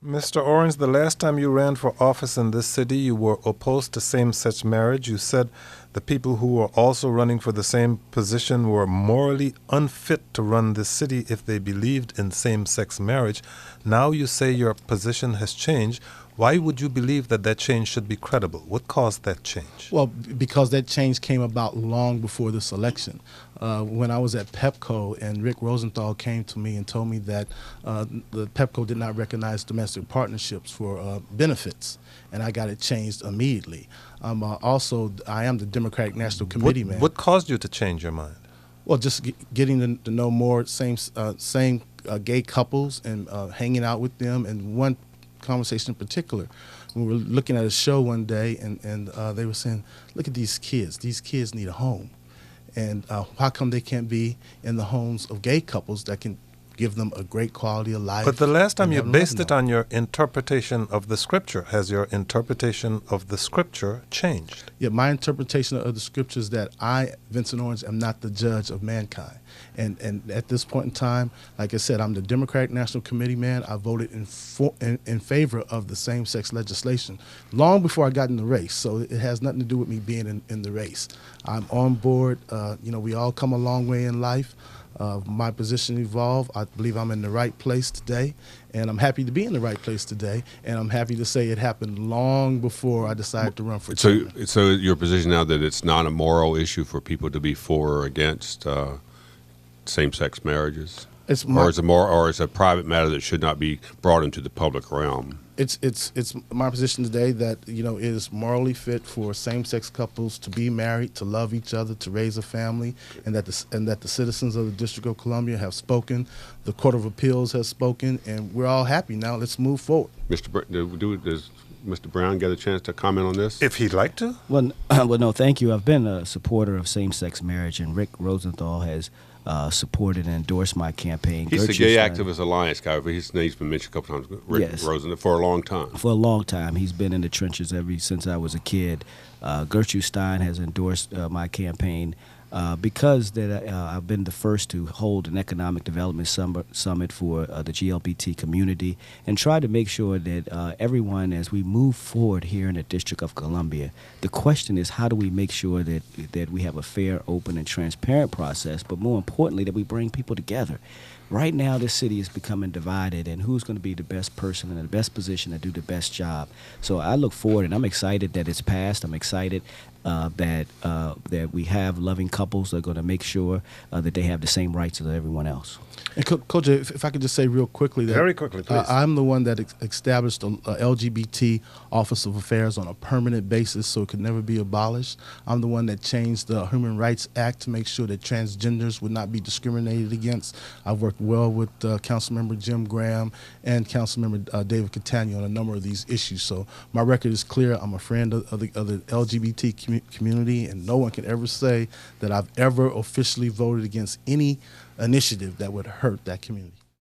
Mr. Orange, the last time you ran for office in this city, you were opposed to same-sex marriage. You said the people who were also running for the same position were morally unfit to run this city if they believed in same-sex marriage. Now you say your position has changed. Why would you believe that that change should be credible? What caused that change? Well, because that change came about long before this election. When I was at PEPCO and Rick Rosenthal came to me and told me that the PEPCO did not recognize domestic partnerships for benefits, and I got it changed immediately. I am the Democratic National Committee man. What caused you to change your mind? Well, just getting to know more same gay couples and hanging out with them, and one conversation in particular. We were looking at a show one day, and they were saying, look at these kids. These kids need a home. And how come they can't be in the homes of gay couples that can give them a great quality of life? But the last time you based it on your interpretation of the scripture. Has your interpretation of the scripture changed? Yeah, my interpretation of the scripture is that I, Vincent Orange, am not the judge of mankind. And at this point in time, like I said, I'm the Democratic National Committee man. I voted in favor of the same-sex legislation long before I got in the race. So it has nothing to do with me being in the race. I'm on board. We all come a long way in life. My position evolved. I believe I'm in the right place today, and I'm happy to be in the right place today, and I'm happy to say it happened long before I decided to run for chairman. So your position now that it's not a moral issue for people to be for or against same-sex marriages? Or is it a private matter that should not be brought into the public realm? It's my position today that it is morally fit for same-sex couples to be married, to love each other, to raise a family, and that the citizens of the District of Columbia have spoken, the Court of Appeals has spoken, and we're all happy now. Let's move forward. Does Mr. Brown get a chance to comment on this? If he'd like to. Well, no, thank you. I've been a supporter of same-sex marriage, and Rick Rosenthal has supported and endorsed my campaign. He's the Gay Activist Alliance guy. His name's been mentioned a couple times. Rick Rosenthal, for a long time. For a long time. He's been in the trenches ever since I was a kid. Gertrude Stein has endorsed my campaign because I've been the first to hold an economic development summit for the GLBT community and try to make sure that everyone, as we move forward here in the District of Columbia, the question is how do we make sure that we have a fair, open, and transparent process, but more importantly, that we bring people together. Right now, this city is becoming divided, and who's going to be the best person in the best position to do the best job. So I look forward, and I'm excited that it's passed. I'm excited that we have loving couples that are going to make sure that they have the same rights as everyone else. And Kojo, if I could just say real quickly that very quickly, please. I'm the one that established the LGBT Office of Affairs on a permanent basis, so it could never be abolished. I'm the one that changed the Human Rights Act to make sure that transgenders would not be discriminated against. I've worked well with Councilmember Jim Graham and Councilmember David Catania on a number of these issues. So my record is clear. I'm a friend of the LGBT community, and no one can ever say that I've ever officially voted against any initiative that would hurt that community.